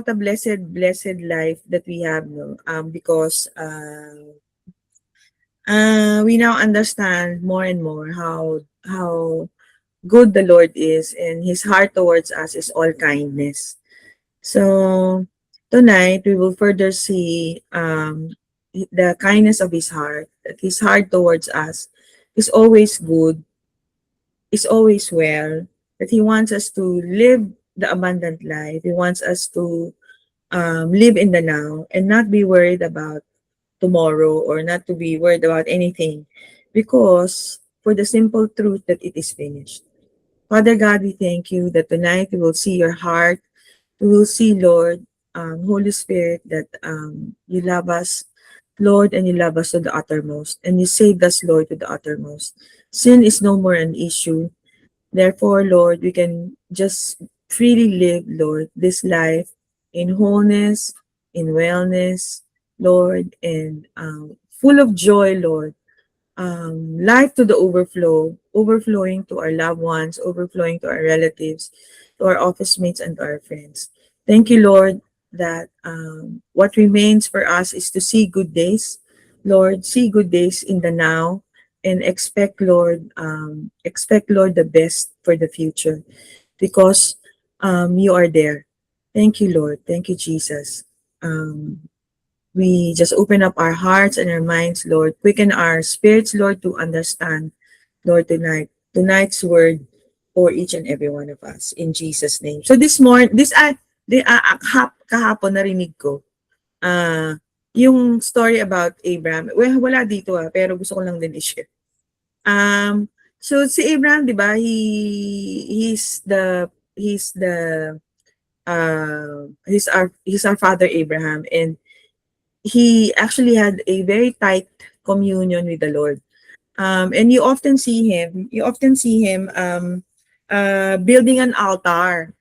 what a blessed life that we have, no? Because we now understand more and more how good the Lord is, and His heart towards us is all kindness. So tonight we will further see the kindness of His heart. That His heart towards us is always good, is always well. That He wants us to live the abundant life. He wants us to live in the now and not be worried about tomorrow, or not to be worried about anything, because for the simple truth that it is finished. Father God, we thank you that tonight we will see your heart. We will see, Lord, Holy Spirit, that you love us, Lord, and you love us to the uttermost, and you saved us, Lord, to the uttermost. Sin is no more an issue. Therefore, Lord, we can just freely live, Lord, this life in wholeness, in wellness, Lord, and full of joy, Lord. Life to the overflow, overflowing to our loved ones, overflowing to our relatives, to our office mates, and to our friends. Thank you, Lord, that what remains for us is to see good days, Lord, see good days in the now, and expect, Lord, the best for the future, because you are there. Thank you, Lord. Thank you, Jesus. We just open up our hearts and our minds, Lord. Quicken our spirits, Lord, to understand, Lord, tonight's word for each and every one of us. In Jesus' name. So this morning, kahapon narinig ko, ah, yung story about Abraham. Well, wala dito pero gusto ko lang din i-share. So si Abraham, di ba, he's our father Abraham, and he actually had a very tight communion with the Lord. And you often see him building an altar.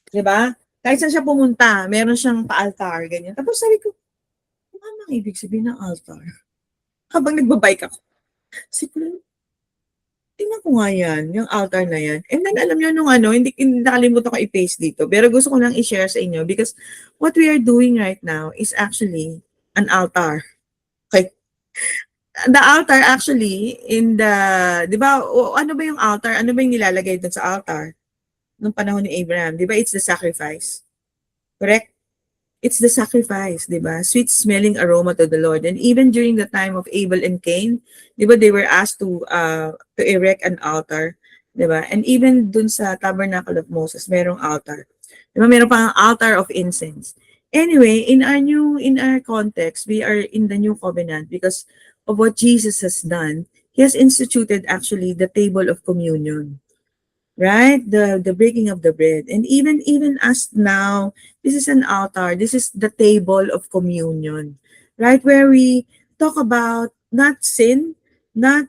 Diba? Kahit saan siya pumunta, meron siyang pa-altar, ganyan. Tapos sabi ko, ano ang ibig sabihin ng altar? Habang nagbabike ako. Sabi ko, tingnan ko nga yan, yung altar na yan. And then alam niyo nung hindi nakalimutan ko i-paste dito. Pero gusto ko lang i-share sa inyo because what we are doing right now is actually an altar. Okay? The altar actually di ba, ano ba yung altar? Ano ba yung nilalagay doon sa altar? Nung panahon ni Abraham, di ba, it's the sacrifice. Correct? It's the sacrifice, di ba? Sweet-smelling aroma to the Lord. And even during the time of Abel and Cain, di ba, they were asked to erect an altar, di ba? And even dun sa tabernacle of Moses, merong altar. Di ba, meron pang altar of incense. Anyway, in our context, we are in the new covenant because of what Jesus has done. He has instituted actually the table of communion, right? The breaking of the bread. And even us now, this is an altar. This is the table of communion, right? Where we talk about not sin, not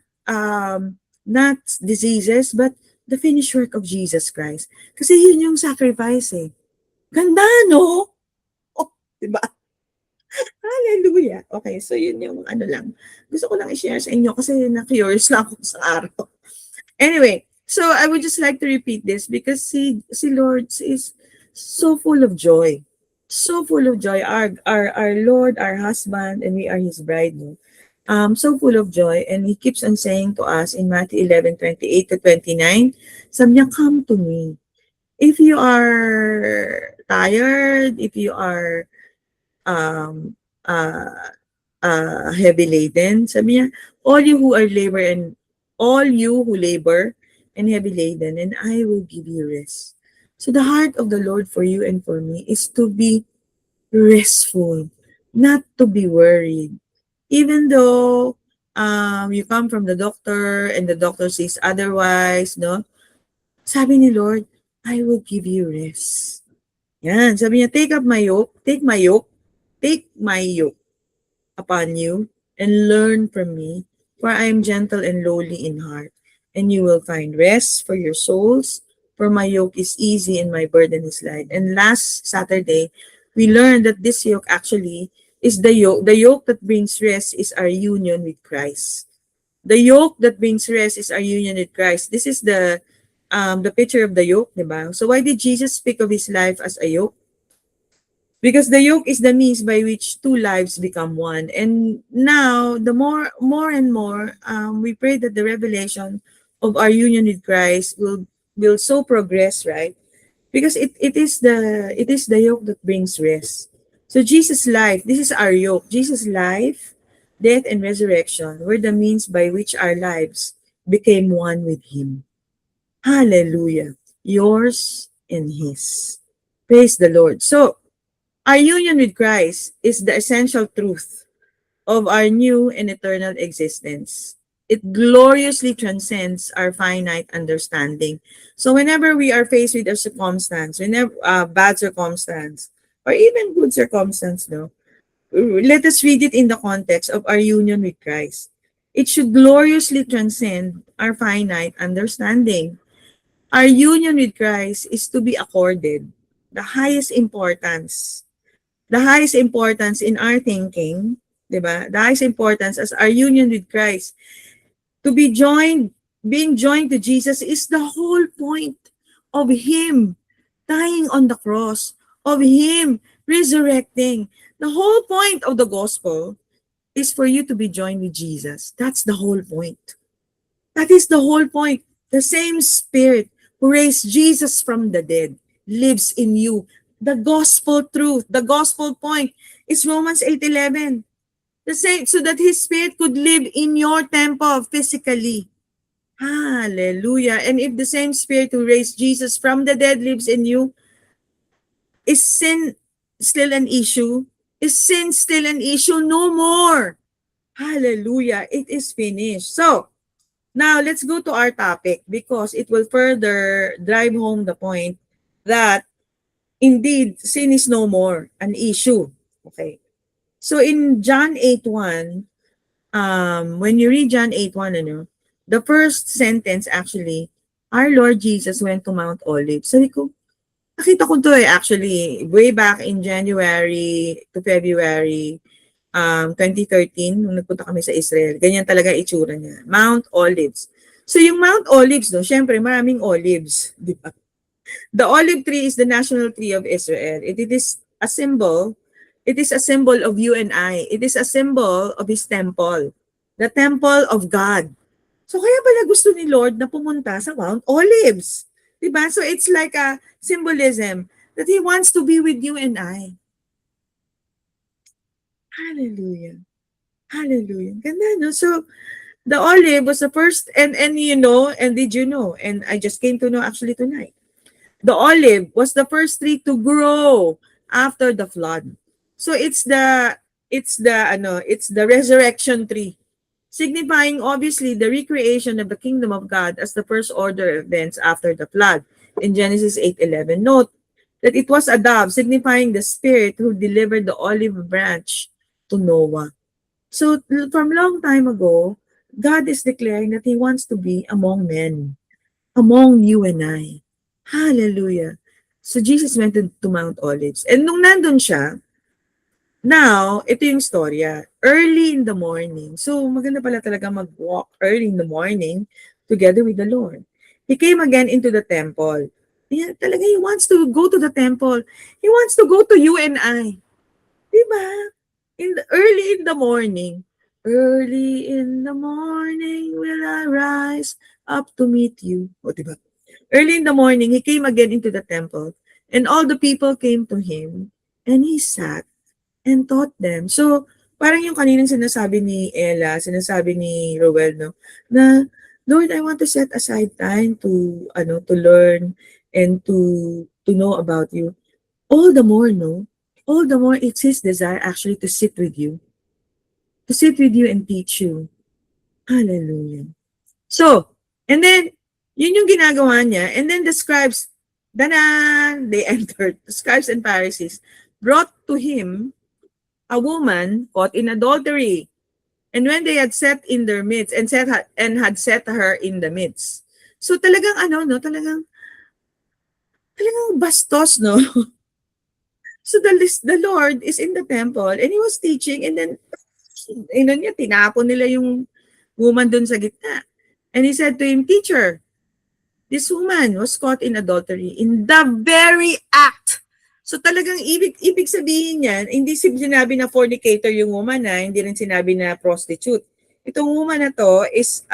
not diseases, but the finished work of Jesus Christ. Kasi yun yung sacrifice eh. Ganda, no? Oh, diba? Hallelujah. Okay, so yun yung lang. Gusto ko lang i-share sa inyo kasi na-curious lang ako sa araw. Anyway, so I would just like to repeat this because si Lord is so full of joy. So full of joy. Our Lord, our husband, and we are His bride. No? So full of joy. And He keeps on saying to us in Matthew 11:28 to 29, sabi niya, come to me. If you are tired, if you are um, uh, heavy laden, sabi niya, all you who labor and heavy laden, and I will give you rest. So the heart of the Lord for you and for me is to be restful, not to be worried. Even though you come from the doctor and the doctor says otherwise, no? Sabi ni Lord, I will give you rest. Yan, sabi niya, take my yoke upon you and learn from me, for I am gentle and lowly in heart, and you will find rest for your souls, for my yoke is easy and my burden is light. And last Saturday, we learned that this yoke actually is the yoke. The yoke that brings rest is our union with Christ. The yoke that brings rest is our union with Christ. This is the picture of the yoke, diba? So why did Jesus speak of his life as a yoke? Because the yoke is the means by which two lives become one. And now, the more and more, we pray that the revelation of our union with Christ will so progress, right? Because it is the yoke that brings rest. So Jesus' life, this is our yoke. Jesus' life, death, and resurrection were the means by which our lives became one with Him. Hallelujah. Yours and His. Praise the Lord. So, our union with Christ is the essential truth of our new and eternal existence. It gloriously transcends our finite understanding. So whenever we are faced with a circumstance, whenever bad circumstance, or even good circumstance, no, let us read it in the context of our union with Christ. It should gloriously transcend our finite understanding. Our union with Christ is to be accorded the highest importance in our thinking, 'di ba? The highest importance as our union with Christ. To be joined, being joined to Jesus is the whole point of Him dying on the cross, of Him resurrecting. The whole point of the gospel is for you to be joined with Jesus. That's the whole point. That is the whole point. The same Spirit who raised Jesus from the dead lives in you. The gospel truth, the gospel point is Romans 8:11. The same, so that His Spirit could live in your temple physically. Hallelujah. And if the same Spirit who raised Jesus from the dead lives in you, is sin still an issue? Is sin still an issue? No more. Hallelujah. It is finished. So, now, let's go to our topic because it will further drive home the point that indeed sin is no more an issue. Okay. So in John 8:1, when you read John 8:1, the first sentence actually, our Lord Jesus went to Mount Olives. Sabi ko, nakita ko to actually way back in January to February 2013, nung nagpunta kami sa Israel, ganyan talaga itsura niya. Mount Olives. So yung Mount Olives, no, syempre maraming olives, di ba? The olive tree is the national tree of Israel. It is a symbol. It is a symbol of you and I. It is a symbol of His temple. The temple of God. So kaya pala gusto ni Lord na pumunta sa Mount Olives. Di ba? So it's like a symbolism that He wants to be with you and I. Hallelujah. Hallelujah. Ganda, no? So, the olive was the first, and you know, and did you know, and I just came to know actually tonight, the olive was the first tree to grow after the flood. So it's the resurrection tree, signifying obviously the recreation of the kingdom of God as the first order events after the flood. In Genesis 8:11, note that it was a dove, signifying the spirit who delivered the olive branch to Noah. So from long time ago, God is declaring that He wants to be among men, among you and I. Hallelujah. So Jesus went to Mount Olives. And nung nandun siya, now, ito yung storya. Early in the morning. So maganda pala talaga mag-walk early in the morning together with the Lord. He came again into the temple. Yeah, talaga He wants to go to the temple. He wants to go to you and I. Diba? Early in the morning. Early in the morning will I rise up to meet you. O, diba? Early in the morning, He came again into the temple, and all the people came to Him, and He sat and taught them. So, parang yung kaninang sinasabi ni Ella, sinasabi ni Roel, no, na, Lord, I want to set aside time to learn and to know about you. All the more, no? All the more it's His desire actually to sit with you and teach you. Hallelujah. So, and then, yun yung ginagawa niya. And then the scribes, danan, they entered. The scribes and Pharisees brought to Him a woman caught in adultery. And when they had set in their midst, and had set her in the midst. So talagang talagang bastos, no? So the Lord is in the temple and He was teaching, and then tinapon nila yung woman dun sa gitna. And He said to him, Teacher, this woman was caught in adultery in the very act. So talagang ibig sabihin niyan, hindi sinabi na fornicator yung woman na, hindi rin sinabi na prostitute. Itong woman na to is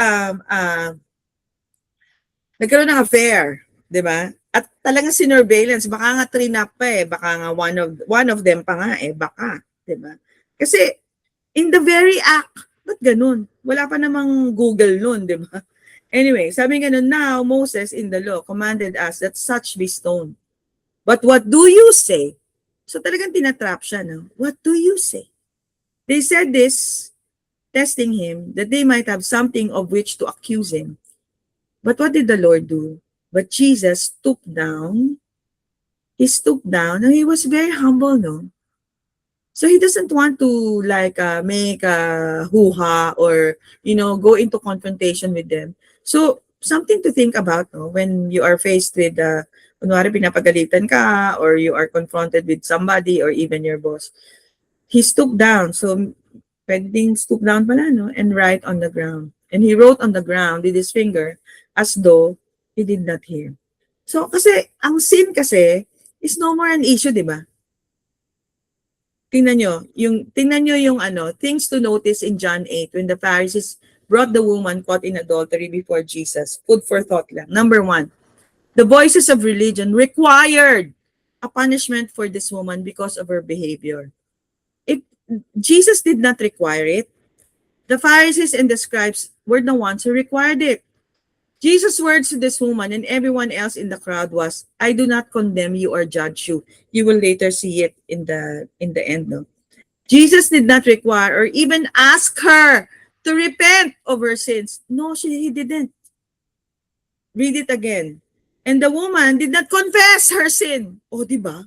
nagkaroon ng affair, 'di ba? At talagang sinurveillance, baka nga trinap pa eh, baka nga one of them pa nga eh, baka, 'di ba? Kasi in the very act, ba't ganun? Wala pa namang Google nun, 'di ba? Anyway, sabi nga nun, now Moses in the law commanded us that such be stoned. But what do you say? So talagang tinatrap siya, no? What do you say? They said this, testing him, that they might have something of which to accuse him. But what did the Lord do? But Jesus stooped down. He stooped down and he was very humble, no? So he doesn't want to like make a hoo-ha or, go into confrontation with them. So something to think about, no? When you are faced with, kunwari pinapagalitan ka or you are confronted with somebody or even your boss. He stooped down. So pwedeng stoop down pala, no? And write on the ground. And he wrote on the ground with his finger as though he did not hear. So kasi, ang sin kasi is no more an issue, di ba? Tingnan nyo yung things to notice in John 8 when the Pharisees brought the woman caught in adultery before Jesus. Food for thought lang. Number 1, the voices of religion required a punishment for this woman because of her behavior. If Jesus did not require it, the Pharisees and the scribes were the ones who required it. Jesus' words to this woman and everyone else in the crowd was, I do not condemn you or judge you. You will later see it in the end. No? Jesus did not require or even ask her to repent of her sins. No, he didn't. Read it again. And the woman did not confess her sin. Oh, di ba?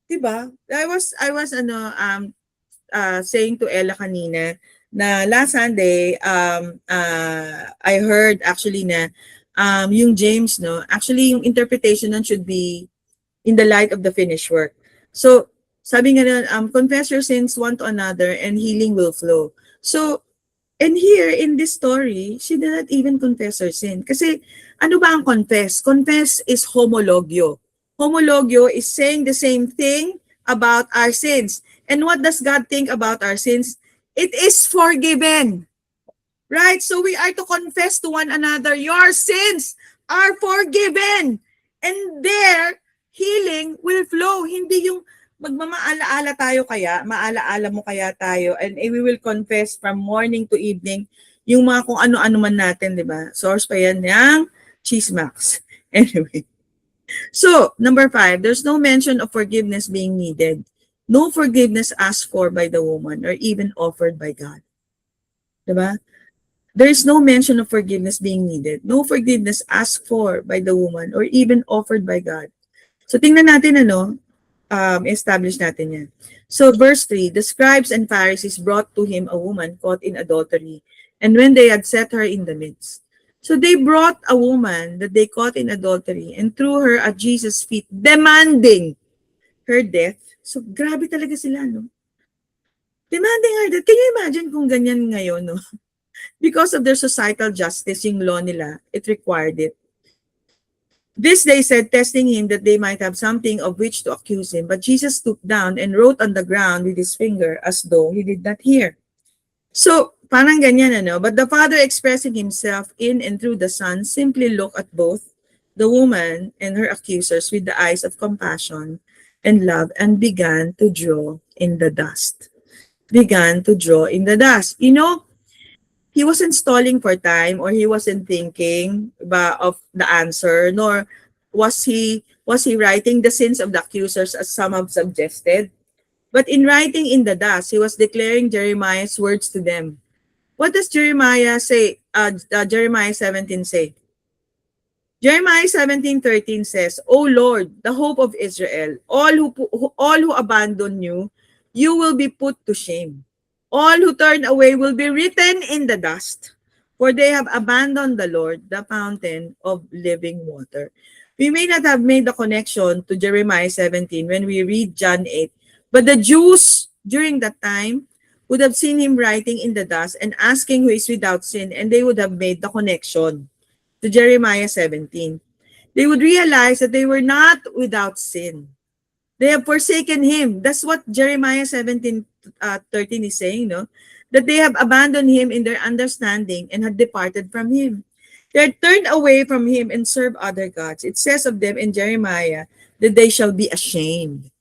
Di ba? I was saying to Ella kanina na last Sunday, I heard actually na yung James, no, actually yung interpretation nun should be in the light of the finished work. So, sabi nga nun, confess your sins one to another and healing will flow. So, and here in this story, she did not even confess her sin. Kasi ano ba ang confess? Confess is homologio. Homologio is saying the same thing about our sins. And what does God think about our sins? It is forgiven. Right? So we are to confess to one another, your sins are forgiven. And there, healing will flow. Hindi yung magmamaala-ala tayo kaya, maala-ala mo kaya tayo, and we will confess from morning to evening yung mga kung ano-ano man natin, di ba? Source pa yan ng Chismax. Anyway. So, number 5, there's no mention of forgiveness being needed. No forgiveness asked for by the woman or even offered by God. Diba? There is no mention of forgiveness being needed. No forgiveness asked for by the woman or even offered by God. So, tingnan natin establish natin yan. So, verse 3, the scribes and Pharisees brought to him a woman caught in adultery, and when they had set her in the midst. So, they brought a woman that they caught in adultery and threw her at Jesus' feet, demanding her death. So, grabe talaga sila, no? Demanding her death. Can you imagine kung ganyan ngayon, no? Because of their societal justice, yung law nila, it required it. This they said, testing him that they might have something of which to accuse him. But Jesus stooped down and wrote on the ground with his finger as though he did not hear. So, parang ganyan, ano? But the Father, expressing himself in and through the Son, simply looked at both the woman and her accusers with the eyes of compassion and love and began to draw in the dust. Began to draw in the dust. You know, he wasn't stalling for time or he wasn't thinking of the answer, nor was he writing the sins of the accusers as some have suggested. But in writing in the dust, he was declaring Jeremiah's words to them. What does Jeremiah say? Jeremiah 17 say? Jeremiah 17:13 says, O Lord, the hope of Israel, all who abandon you, you will be put to shame. All who turn away will be written in the dust, for they have abandoned the Lord, the fountain of living water. We may not have made the connection to Jeremiah 17 when we read John 8, but the Jews during that time would have seen him writing in the dust and asking who is without sin, and they would have made the connection to Jeremiah 17. They would realize that they were not without sin. They have forsaken him. That's what Jeremiah 17:13 is saying, no? That they have abandoned him in their understanding and had departed from him. They had turned away from him and served other gods. It says of them in Jeremiah that they shall be ashamed.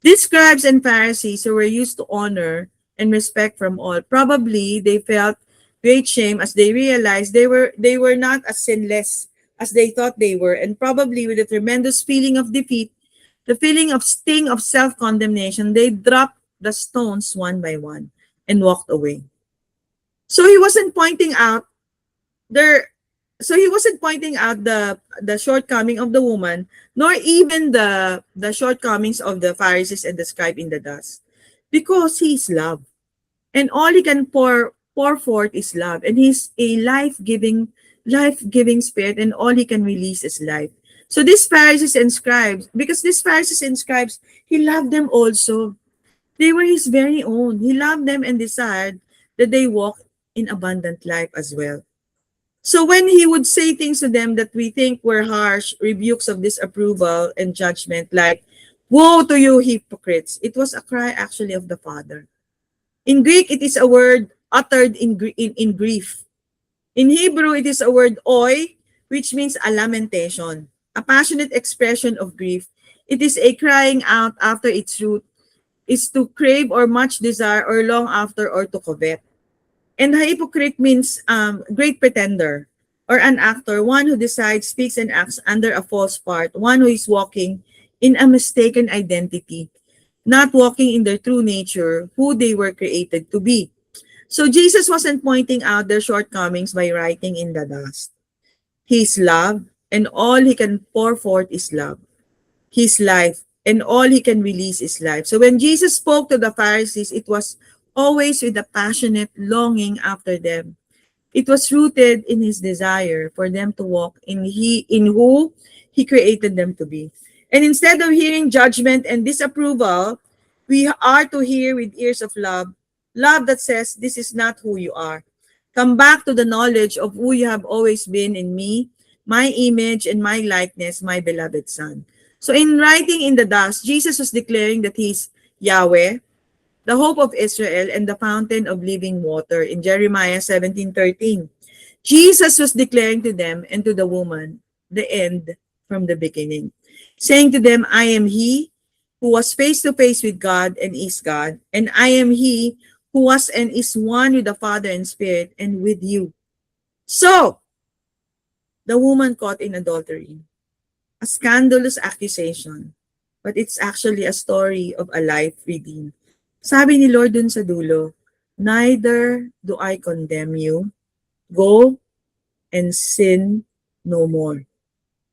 These scribes and Pharisees who were used to honor and respect from all, probably they felt great shame as they realized they were not as sinless as they thought they were, and probably with a tremendous feeling of defeat, the feeling of sting of self-condemnation, they dropped the stones one by one and walked away. So he wasn't pointing out their he wasn't pointing out the shortcoming of the woman, nor even the shortcomings of the Pharisees and the scribe in the dust, because he is love, and all he can pour forth is love, and he's a life-giving spirit, and all he can release is life. So these Pharisees and scribes, because these Pharisees and scribes, he loved them also. They were his very own. He loved them and desired that they walk in abundant life as well. So when he would say things to them that we think were harsh rebukes of disapproval and judgment, like, "Woe to you, hypocrites," it was a cry actually of the Father. In Greek, it is a word uttered in grief. In Hebrew, it is a word oi, which means a lamentation, a passionate expression of grief. It is a crying out after its root, is to crave or much desire or long after or to covet. And a hypocrite means great pretender or an actor, one who decides, speaks, and acts under a false part, one who is walking in a mistaken identity, not walking in their true nature, who they were created to be. So Jesus wasn't pointing out their shortcomings by writing in the dust. He's love, and all he can pour forth is love. His life, and all he can release is life. So when Jesus spoke to the Pharisees, it was always with a passionate longing after them. It was rooted in his desire for them to walk in who he created them to be. And instead of hearing judgment and disapproval, we are to hear with ears of love, love that says, "This is not who you are. Come back to the knowledge of who you have always been in me, my image and my likeness, my beloved Son." So in writing in the dust, Jesus was declaring that he's Yahweh, the hope of Israel, and the fountain of living water in Jeremiah 17:13. Jesus was declaring to them and to the woman the end from the beginning, saying to them, "I am he who was face to face with God and is God, and I am he who was and is one with the Father and Spirit and with you." So, the woman caught in adultery, a scandalous accusation, but it's actually a story of a life redeemed. Sabi ni Lord dun sa dulo, "Neither do I condemn you. Go and sin no more."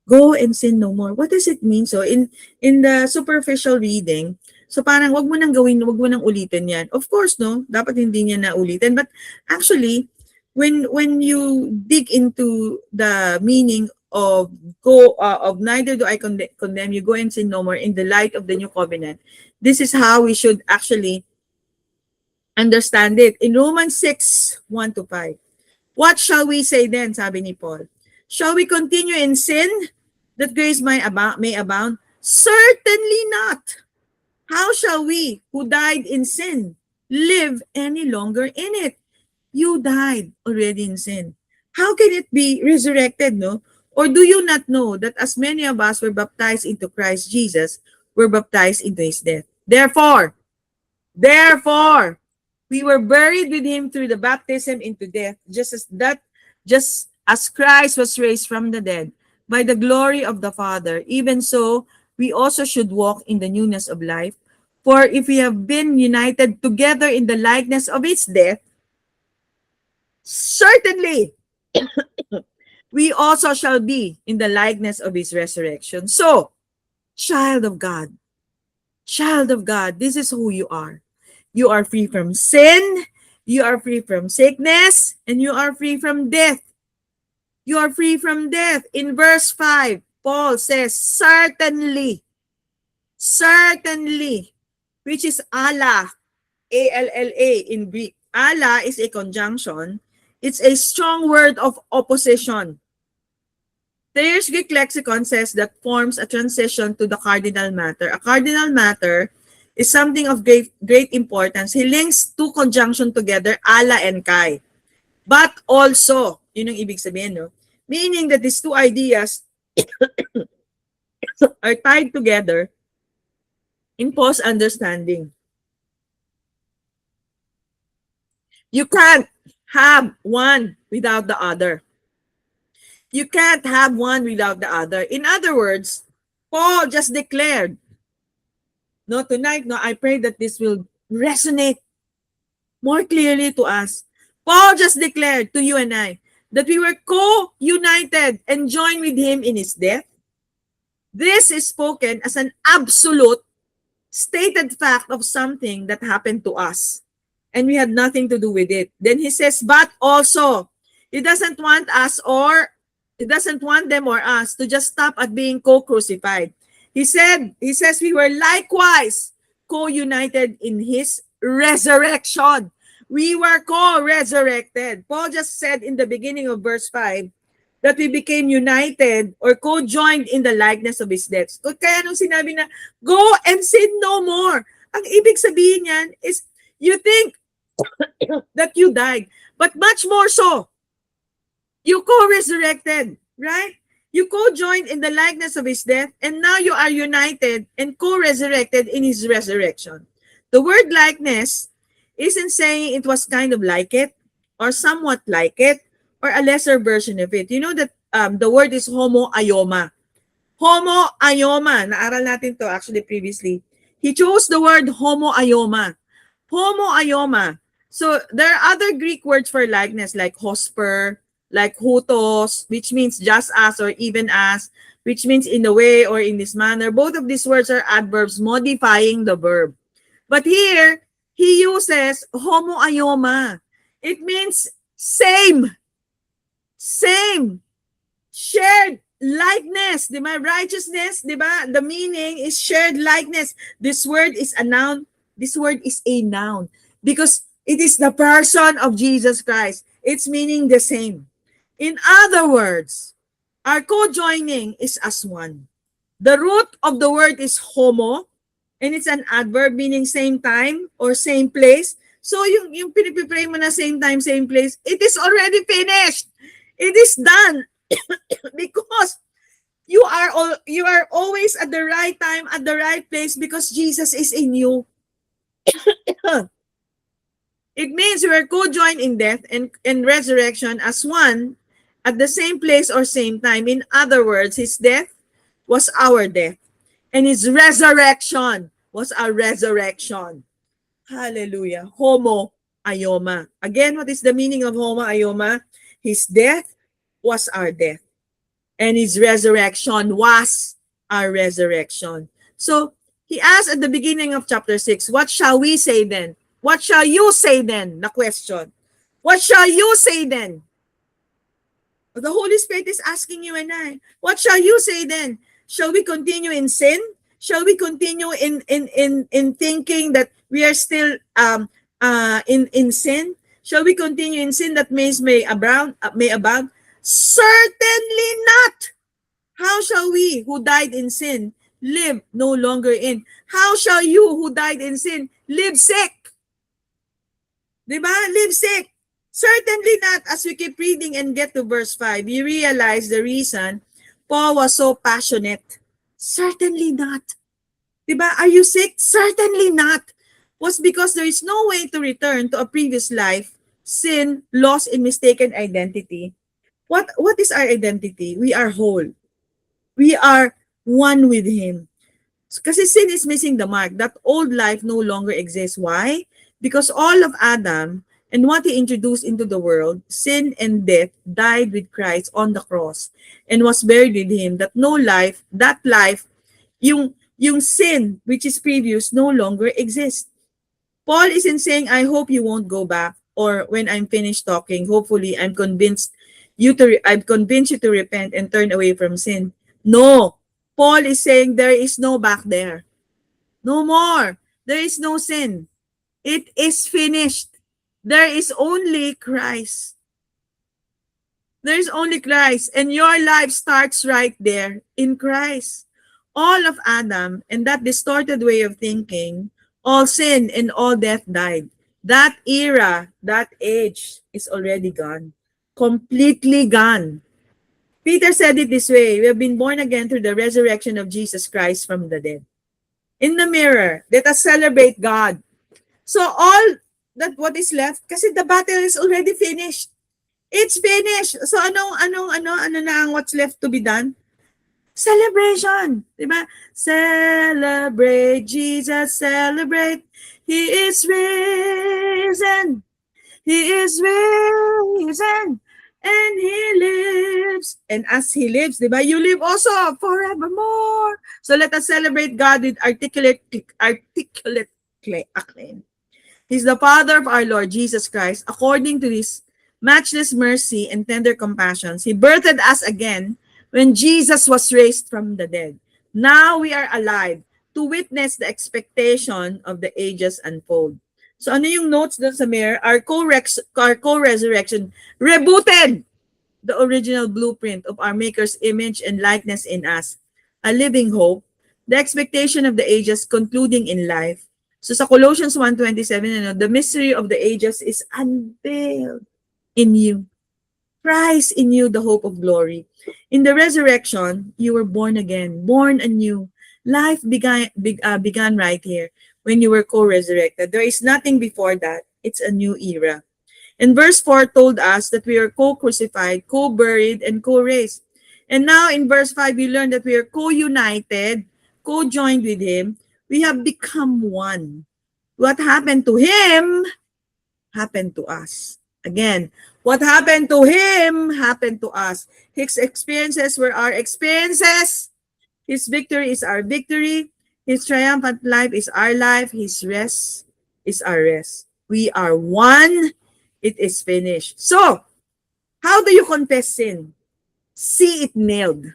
Go and sin no more. What does it mean? So in the superficial reading, so parang wag mo nang gawin, wag mo nang ulitin 'yan. Of course, no, dapat hindi niya na ulitin. But actually, when you dig into the meaning of neither do I condemn you, go and sin no more in the light of the new covenant, this is how we should actually understand it. In Romans 6:1-5. What shall we say then, sabi ni Paul? Shall we continue in sin that grace may abound? Certainly not. How shall we who died in sin live any longer in it? You died already in sin. How can it be resurrected, no? Or do you not know that as many of us were baptized into Christ Jesus, were baptized into his death? Therefore, we were buried with him through the baptism into death, just as Christ was raised from the dead by the glory of the Father, even so we also should walk in the newness of life. For if we have been united together in the likeness of his death, certainly we also shall be in the likeness of his resurrection. So, child of God, this is who you are. You are free from sin, you are free from sickness, and you are free from death. You are free from death. In verse 5, Paul says, certainly, which is Allah, A-L-L-A in Greek. Allah is a conjunction. It's a strong word of opposition. Thayer's Greek lexicon says that forms a transition to the cardinal matter. A cardinal matter is something of great importance. He links two conjunction together, ala and kai. But also, yun ang ibig sabihin, no? Meaning that these two ideas are tied together in post understanding. You can't have one without the other. You can't have one without the other. In other words, Paul just declared, no, tonight, no, I pray that this will resonate more clearly to us. Paul just declared to you and I that we were co-united and joined with him in his death. This is spoken as an absolute stated fact of something that happened to us. And we had nothing to do with it. Then he says, but also, he doesn't want us or he doesn't want them or us to just stop at being co-crucified. He says we were likewise co-united in his resurrection. We were co-resurrected. Paul just said in the beginning of verse 5 that we became united or co-joined in the likeness of his death. So, kaya nung sinabi na, go and sin no more. Ang ibig sabihin niyan is, you think that you died, but much more so, you co-resurrected, right? You co-joined in the likeness of his death, and now you are united and co-resurrected in his resurrection. The word likeness isn't saying it was kind of like it, or somewhat like it, or a lesser version of it. You know that the word is homo-ioma. Homo-ioma, naaral natin to actually previously. He chose the word homo-ioma. Homo-ioma. So there are other Greek words for likeness like hosper, like hutos, which means just as or even as, which means in the way or in this manner. Both of these words are adverbs modifying the verb. But here, he uses homo-ioma. It means same, shared likeness, di ba? Righteousness, di ba? The meaning is shared likeness. This word is a noun. This word is a noun because it is the person of Jesus Christ. It's meaning the same. In other words, our co-joining is as one. The root of the word is homo, and it's an adverb meaning same time or same place. So yung pinipray mo na same time, same place, it is already finished. It is done because you are always at the right time, at the right place because Jesus is in you. It means we are co-joined in death and resurrection as one at the same place or same time. In other words, his death was our death, and his resurrection was our resurrection. Hallelujah. Homo-ioma. Again, what is the meaning of homo-ioma? His death was our death, and his resurrection was our resurrection. So, he asked at the beginning of chapter 6, what shall we say then? What shall you say then? The question. What shall you say then? The Holy Spirit is asking you and I, what shall you say then? Shall we continue in sin? Shall we continue in thinking that we are still in sin? Shall we continue in sin that may abound? Certainly not. How shall we who died in sin live no longer in? How shall you who died in sin live sick? Diba? Live sick. Certainly not. As we keep reading and get to verse 5, you realize the reason Paul was so passionate. Certainly not. Diba? Are you sick? Certainly not. Was because there is no way to return to a previous life, sin, lost in mistaken identity. What is our identity? We are whole. We are one with him. Kasi sin is missing the mark. That old life no longer exists. Why? Because all of Adam and what he introduced into the world, sin and death, died with Christ on the cross and was buried with him. That life, yung sin which is previous no longer exists. Paul isn't saying, I hope you won't go back, or when I'm finished talking, hopefully I've convinced you to repent and turn away from sin. No. Paul is saying there is no back there. No more. There is no sin. It is finished. There is only Christ. There's only Christ, and your life starts right there in Christ. All of Adam and that distorted way of thinking, all sin and all death died. That era, that age is already gone. Completely gone. Peter said it this way: we have been born again through the resurrection of Jesus Christ from the dead. In the mirror, let us celebrate God. So all that what is left, kasi the battle is already finished. It's finished. So ano na ang what's left to be done? Celebration. Diba? Celebrate Jesus, celebrate. He is risen. He is risen. And He lives. And as He lives, diba? You live also forevermore. So let us celebrate God with articulate acclaim. He's the Father of our Lord Jesus Christ. According to His matchless mercy and tender compassions, He birthed us again when Jesus was raised from the dead. Now we are alive to witness the expectation of the ages unfold. So ano yung notes doon sa mirror? Our co-resurrection rebooted the original blueprint of our Maker's image and likeness in us. A living hope, the expectation of the ages concluding in life. So sa Colossians 1:27, the mystery of the ages is unveiled in you. Christ in you, the hope of glory. In the resurrection, you were born again, born anew. Life began right here when you were co-resurrected. There is nothing before that. It's a new era. And verse 4 told us that we are co-crucified, co-buried, and co-raised. And now in verse 5, we learn that we are co-united, co-joined with Him. We have become one. What happened to Him happened to us. Again, what happened to Him happened to us. His experiences were our experiences. His victory is our victory. His triumphant life is our life. His rest is our rest. We are one. It is finished. So, how do you confess sin? See it nailed.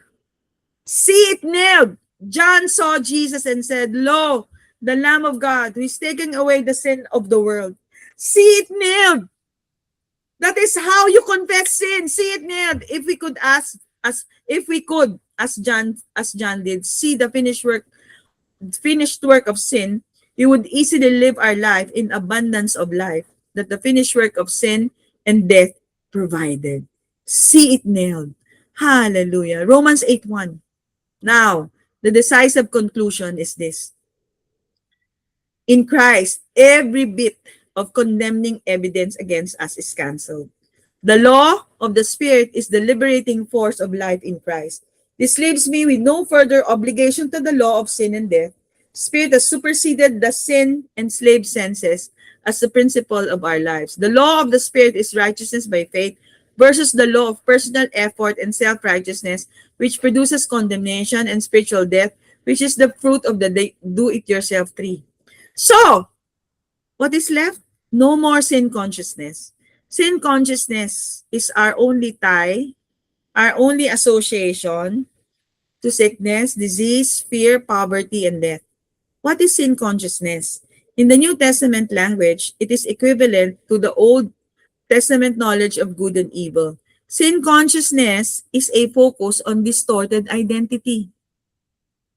See it nailed. John saw Jesus and said, "Lo, the Lamb of God who is taking away the sin of the world." See it nailed. That is how you confess sin. See it nailed. If we could as John did, see the finished work of sin, we would easily live our life in abundance of life that the finished work of sin and death provided. See it nailed. Hallelujah. Romans 8:1. Now, the decisive conclusion is this. In Christ, every bit of condemning evidence against us is canceled. The law of the Spirit is the liberating force of life in Christ. This leaves me with no further obligation to the law of sin and death. Spirit has superseded the sin enslaved senses as the principle of our lives. The law of the Spirit is righteousness by faith versus the law of personal effort and self-righteousness, which produces condemnation, and spiritual death, which is the fruit of the do-it-yourself tree. So, what is left? No more sin consciousness. Sin consciousness is our only tie, our only association to sickness, disease, fear, poverty, and death. What is sin consciousness? In the New Testament language, it is equivalent to the Old Testament knowledge of good and evil. Sin consciousness is a focus on distorted identity.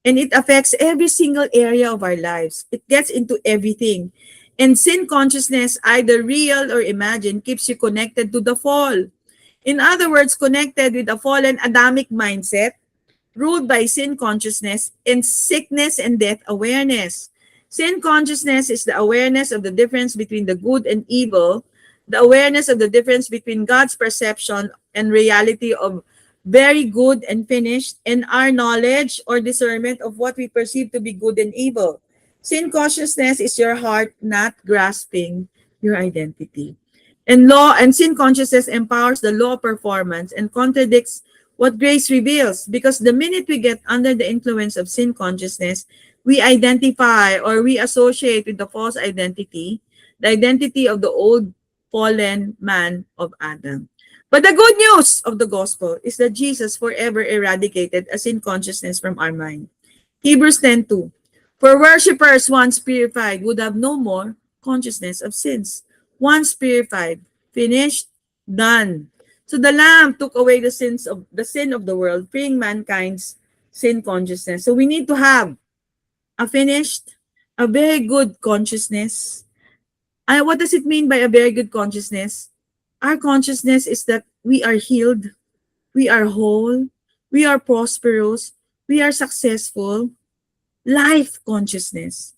And it affects every single area of our lives. It gets into everything. And sin consciousness, either real or imagined, keeps you connected to the fall. In other words, connected with a fallen Adamic mindset, ruled by sin consciousness and sickness and death awareness. Sin consciousness is the awareness of the difference between the good and evil, the awareness of the difference between God's perception and reality of very good and finished, and our knowledge or discernment of what we perceive to be good and evil. Sin consciousness is your heart not grasping your identity. And sin consciousness empowers the law of performance and contradicts what grace reveals, because the minute we get under the influence of sin consciousness, we identify or we associate with the false identity, the identity of the old fallen man of Adam. But the good news of the gospel is that Jesus forever eradicated a sin consciousness from our mind. Hebrews 10:2. For worshippers once purified would have no more consciousness of sins. Once purified, finished, done. So the Lamb took away the sin of the world, freeing mankind's sin consciousness. So we need to have a very good consciousness. What does it mean by a very good consciousness? Our consciousness is that we are healed, we are whole, we are prosperous, we are successful. Life consciousness.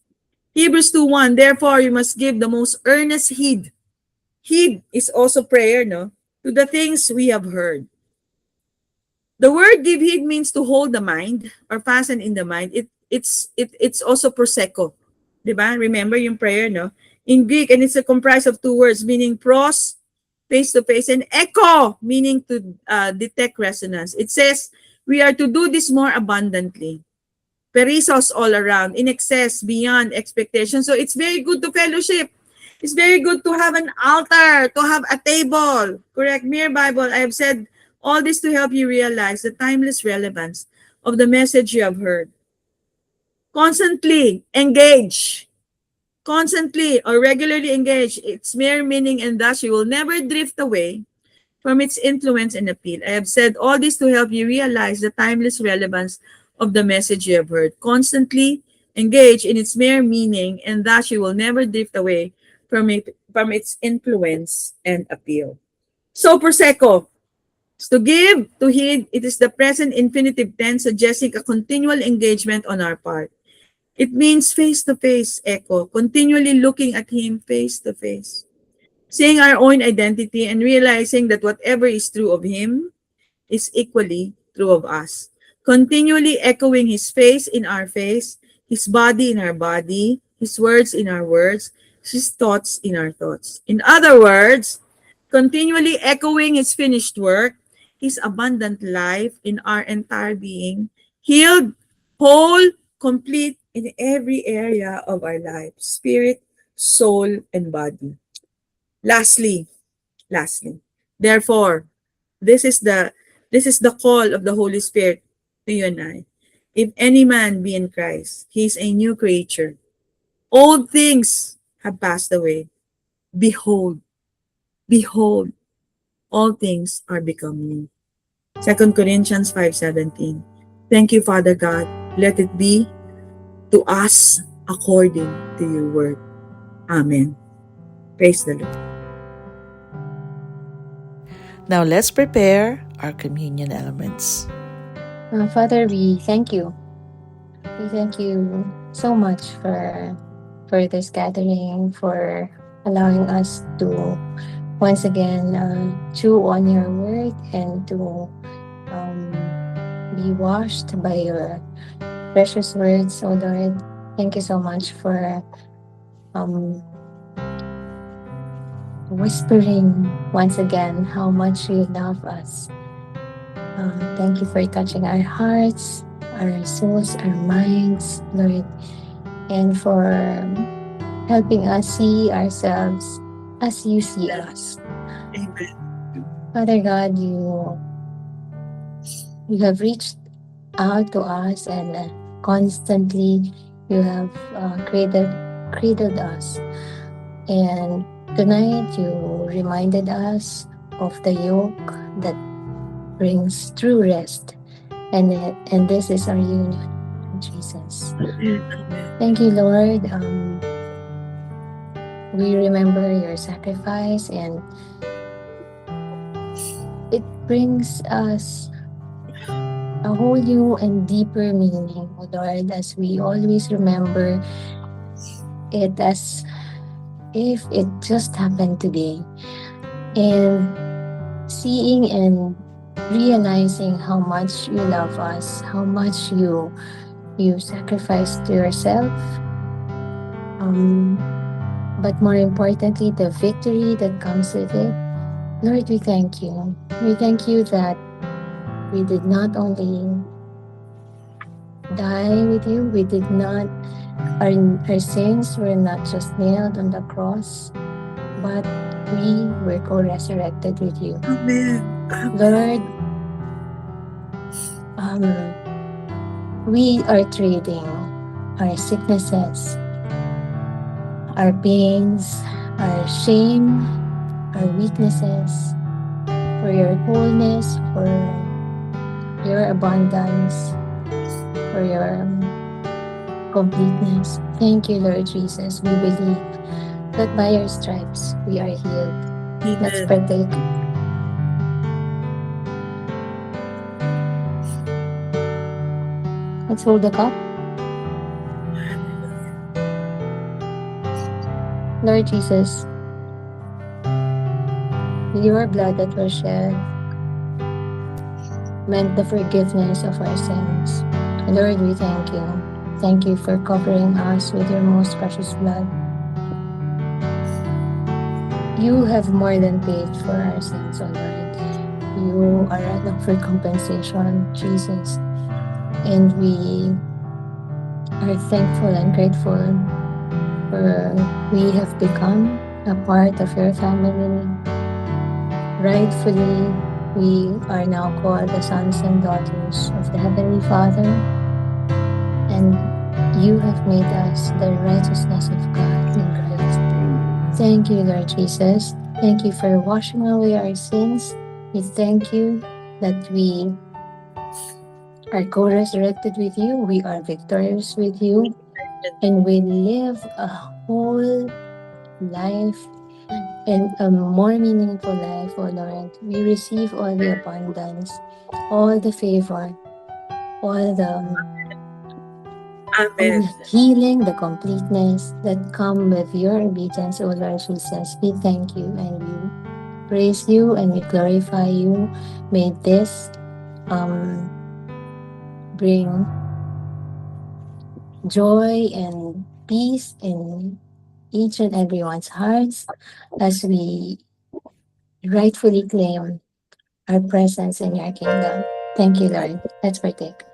Hebrews 2:1, therefore you must give the most earnest heed. Heed is also prayer, no? To the things we have heard. The word give heed means to hold the mind or fasten in the mind. It's also prosecco. Diba? Remember yung prayer, no? In Greek, and it's a comprised of two words, meaning pros, face to face, and echo, meaning to detect resonance. It says, we are to do this more abundantly. Perizos all around, in excess, beyond expectation. So it's very good to fellowship. It's very good to have an altar, to have a table. Correct? Mere Bible, I have said all this to help you realize the timeless relevance of the message you have heard. Constantly engage. Constantly or regularly engage. Its mere meaning, and thus you will never drift away from its influence and appeal. I have said all this to help you realize the timeless relevance of the message you have heard. Constantly engage in its mere meaning, and thus you will never drift away from its influence and appeal. So, prosecco. To give, to heed, it is the present infinitive tense suggesting a continual engagement on our part. It means face-to-face echo, continually looking at him face-to-face. Seeing our own identity and realizing that whatever is true of him is equally true of us. Continually echoing his face in our face, his body in our body, his words in our words, his thoughts in our thoughts. In other words, continually echoing his finished work, his abundant life in our entire being, healed, whole, complete in every area of our life, spirit, soul, and body. Lastly, therefore, this is the call of the Holy Spirit to you and I. If any man be in Christ, he is a new creature. Old things have passed away. Behold, all things are become new. 2 Corinthians 5:17. Thank you, Father God. Let it be to us according to your word. Amen. Praise the Lord. Now let's prepare our communion elements. Father, we thank you. We thank you so much for this gathering, for allowing us to once again chew on your word and to be washed by your precious words, oh Lord. Thank you so much for whispering once again how much you love us. Thank you for touching our hearts, our souls, our minds, Lord, and for helping us see ourselves as you see us. Amen. Father God, you have reached out to us, and constantly you have cradled us. And tonight you reminded us of the yoke that brings true rest, and this is our union with Jesus. Thank you, Lord. We remember your sacrifice, and it brings us a whole new and deeper meaning, oh Lord, as we always remember it as if it just happened today. And seeing and realizing how much you love us, how much you sacrificed to yourself, but more importantly, the victory that comes with it. Lord, we thank you. We thank you that we did not only die with you, our sins were not just nailed on the cross, but we were co-resurrected with you. Amen. Lord, we are trading our sicknesses, our pains, our shame, our weaknesses for your wholeness, for your abundance, for your completeness. Thank you, Lord Jesus. We believe that by your stripes we are healed. Let's Amen. partake. Let's hold the cup. Lord Jesus, your blood that was shed meant the forgiveness of our sins. Lord, we thank you. Thank you for covering us with your most precious blood. You have more than paid for our sins, O Lord. You are enough for compensation, Jesus. And we are thankful and grateful for we have become a part of your family. Rightfully, we are now called the sons and daughters of the Heavenly Father, and you have made us the righteousness of God in Christ. Thank you, Lord Jesus. Thank you for washing away our sins. We thank you that we are co-resurrected with you, we are victorious with you, and we live a whole life and a more meaningful life, oh Lord. We receive all the abundance, all the favor, all the Amen. healing, the completeness that come with your obedience, oh Lord Jesus. We thank you and we praise you and we glorify you. May this bring joy and peace in each and everyone's hearts as we rightfully claim our presence in your kingdom. Thank you, Lord. Let's partake.